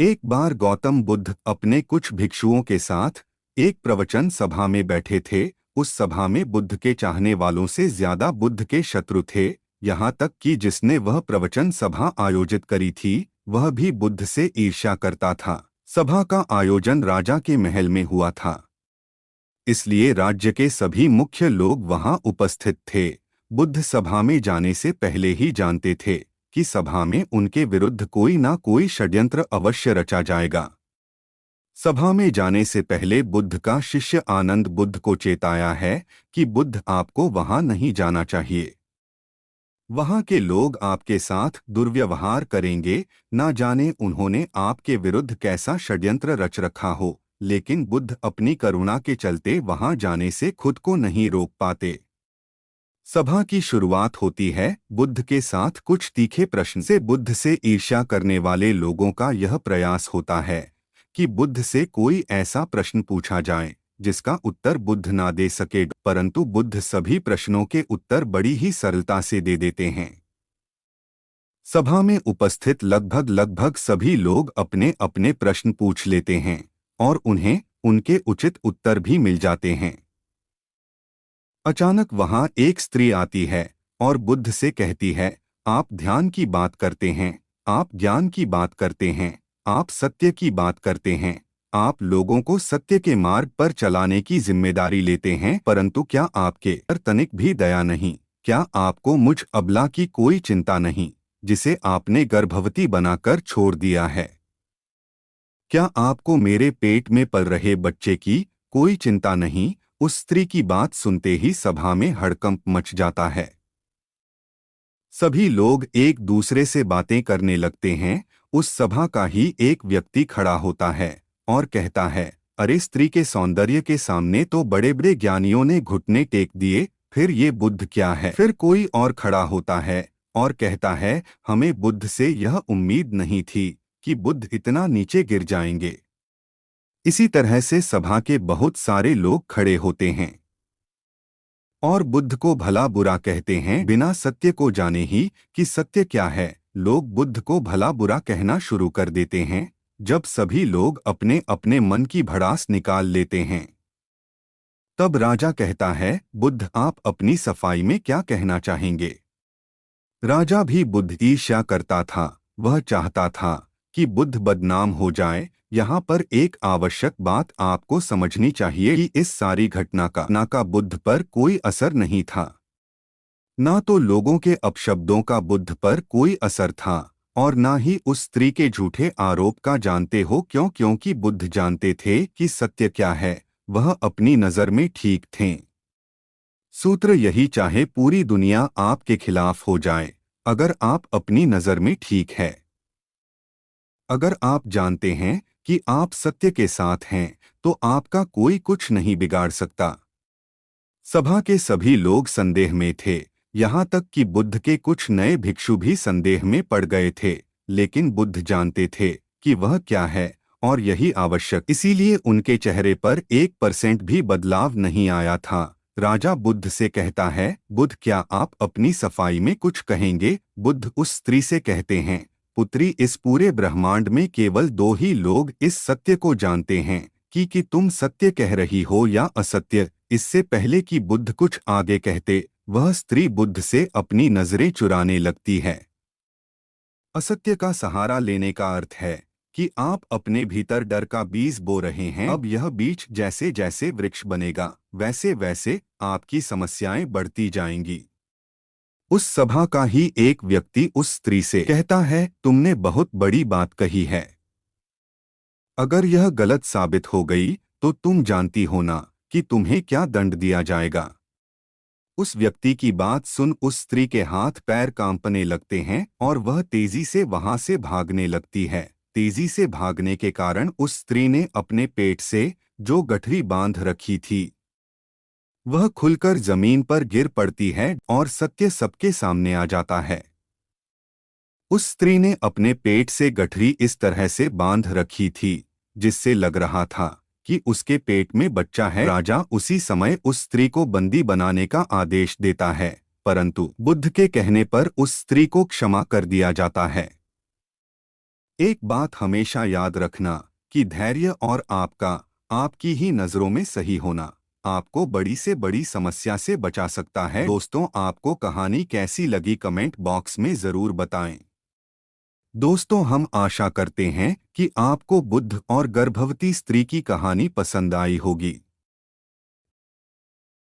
एक बार गौतम बुद्ध अपने कुछ भिक्षुओं के साथ एक प्रवचन सभा में बैठे थे। उस सभा में बुद्ध के चाहने वालों से ज्यादा बुद्ध के शत्रु थे। यहाँ तक कि जिसने वह प्रवचन सभा आयोजित करी थी वह भी बुद्ध से ईर्ष्या करता था। सभा का आयोजन राजा के महल में हुआ था, इसलिए राज्य के सभी मुख्य लोग वहां उपस्थित थे। बुद्ध सभा में जाने से पहले ही जानते थे कि सभा में उनके विरुद्ध कोई ना कोई षड्यंत्र अवश्य रचा जाएगा। सभा में जाने से पहले बुद्ध का शिष्य आनंद बुद्ध को चेताया है कि बुद्ध आपको वहां नहीं जाना चाहिए। वहां के लोग आपके साथ दुर्व्यवहार करेंगे। ना जाने उन्होंने आपके विरुद्ध कैसा षड्यंत्र रच रखा हो, लेकिन बुद्ध अपनी करुणा के चलते वहां जाने से खुद को नहीं रोक पाते। सभा की शुरुआत होती है बुद्ध के साथ कुछ तीखे प्रश्न से। बुद्ध से ईर्ष्या करने वाले लोगों का यह प्रयास होता है कि बुद्ध से कोई ऐसा प्रश्न पूछा जाए जिसका उत्तर बुद्ध ना दे सके, परंतु बुद्ध सभी प्रश्नों के उत्तर बड़ी ही सरलता से दे देते हैं। सभा में उपस्थित लगभग सभी लोग अपने अपने प्रश्न पूछ लेते हैं और उन्हें उनके उचित उत्तर भी मिल जाते हैं। अचानक वहां एक स्त्री आती है और बुद्ध से कहती है, आप ध्यान की बात करते हैं, आप ज्ञान की बात करते हैं, आप सत्य की बात करते हैं, आप लोगों को सत्य के मार्ग पर चलाने की जिम्मेदारी लेते हैं, परंतु क्या आपके पर तनिक भी दया नहीं? क्या आपको मुझ अबला की कोई चिंता नहीं जिसे आपने गर्भवती बनाकर छोड़ दिया है? क्या आपको मेरे पेट में पल रहे बच्चे की कोई चिंता नहीं? उस स्त्री की बात सुनते ही सभा में हड़कंप मच जाता है। सभी लोग एक दूसरे से बातें करने लगते हैं। उस सभा का ही एक व्यक्ति खड़ा होता है और कहता है, अरे, स्त्री के सौंदर्य के सामने तो बड़े बड़े ज्ञानियों ने घुटने टेक दिए, फिर ये बुद्ध क्या है? फिर कोई और खड़ा होता है और कहता है, हमें बुद्ध से यह उम्मीद नहीं थी कि बुद्ध इतना नीचे गिर जाएंगे। इसी तरह से सभा के बहुत सारे लोग खड़े होते हैं और बुद्ध को भला बुरा कहते हैं, बिना सत्य को जाने ही कि सत्य क्या है। लोग बुद्ध को भला बुरा कहना शुरू कर देते हैं। जब सभी लोग अपने अपने मन की भड़ास निकाल लेते हैं, तब राजा कहता है, बुद्ध आप अपनी सफाई में क्या कहना चाहेंगे? राजा भी बुद्ध ईर्ष्या करता था। वह चाहता था कि बुद्ध बदनाम हो जाए। यहाँ पर एक आवश्यक बात आपको समझनी चाहिए कि इस सारी घटना का बुद्ध पर कोई असर नहीं था। ना तो लोगों के अपशब्दों का बुद्ध पर कोई असर था और ना ही उस स्त्री के झूठे आरोप का। जानते हो क्यों? क्योंकि बुद्ध जानते थे कि सत्य क्या है, वह अपनी नज़र में ठीक थे। सूत्र यही, चाहे पूरी दुनिया आपके खिलाफ हो जाए, अगर आप अपनी नज़र में ठीक है, अगर आप जानते हैं कि आप सत्य के साथ हैं, तो आपका कोई कुछ नहीं बिगाड़ सकता। सभा के सभी लोग संदेह में थे, यहाँ तक कि बुद्ध के कुछ नए भिक्षु भी संदेह में पड़ गए थे। लेकिन बुद्ध जानते थे कि वह क्या है और यही आवश्यक, इसीलिए उनके चेहरे पर 1% भी बदलाव नहीं आया था। राजा बुद्ध से कहता है, बुद्ध क्या आप अपनी सफाई में कुछ कहेंगे? बुद्ध उस स्त्री से कहते हैं, पुत्री, इस पूरे ब्रह्मांड में केवल 2 ही लोग इस सत्य को जानते हैं कि तुम सत्य कह रही हो या असत्य। इससे पहले कि बुद्ध कुछ आगे कहते, वह स्त्री बुद्ध से अपनी नजरें चुराने लगती है। असत्य का सहारा लेने का अर्थ है कि आप अपने भीतर डर का बीज बो रहे हैं। अब यह बीज जैसे जैसे वृक्ष बनेगा, वैसे वैसे आपकी समस्याएं बढ़ती जाएंगी। उस सभा का ही एक व्यक्ति उस स्त्री से कहता है, तुमने बहुत बड़ी बात कही है। अगर यह गलत साबित हो गई तो तुम जानती हो ना कि तुम्हें क्या दंड दिया जाएगा। उस व्यक्ति की बात सुन उस स्त्री के हाथ पैर कांपने लगते हैं और वह तेजी से वहां से भागने लगती है। तेजी से भागने के कारण उस स्त्री ने अपने पेट से जो गठरी बांध रखी थी वह खुलकर जमीन पर गिर पड़ती है और सत्य सबके सामने आ जाता है। उस स्त्री ने अपने पेट से गठरी इस तरह से बांध रखी थी जिससे लग रहा था कि उसके पेट में बच्चा है। राजा उसी समय उस स्त्री को बंदी बनाने का आदेश देता है, परंतु बुद्ध के कहने पर उस स्त्री को क्षमा कर दिया जाता है। एक बात हमेशा याद रखना कि धैर्य और आपकी ही नज़रों में सही होना आपको बड़ी से बड़ी समस्या से बचा सकता है। दोस्तों, आपको कहानी कैसी लगी कमेंट बॉक्स में ज़रूर बताएं। दोस्तों, हम आशा करते हैं कि आपको बुद्ध और गर्भवती स्त्री की कहानी पसंद आई होगी।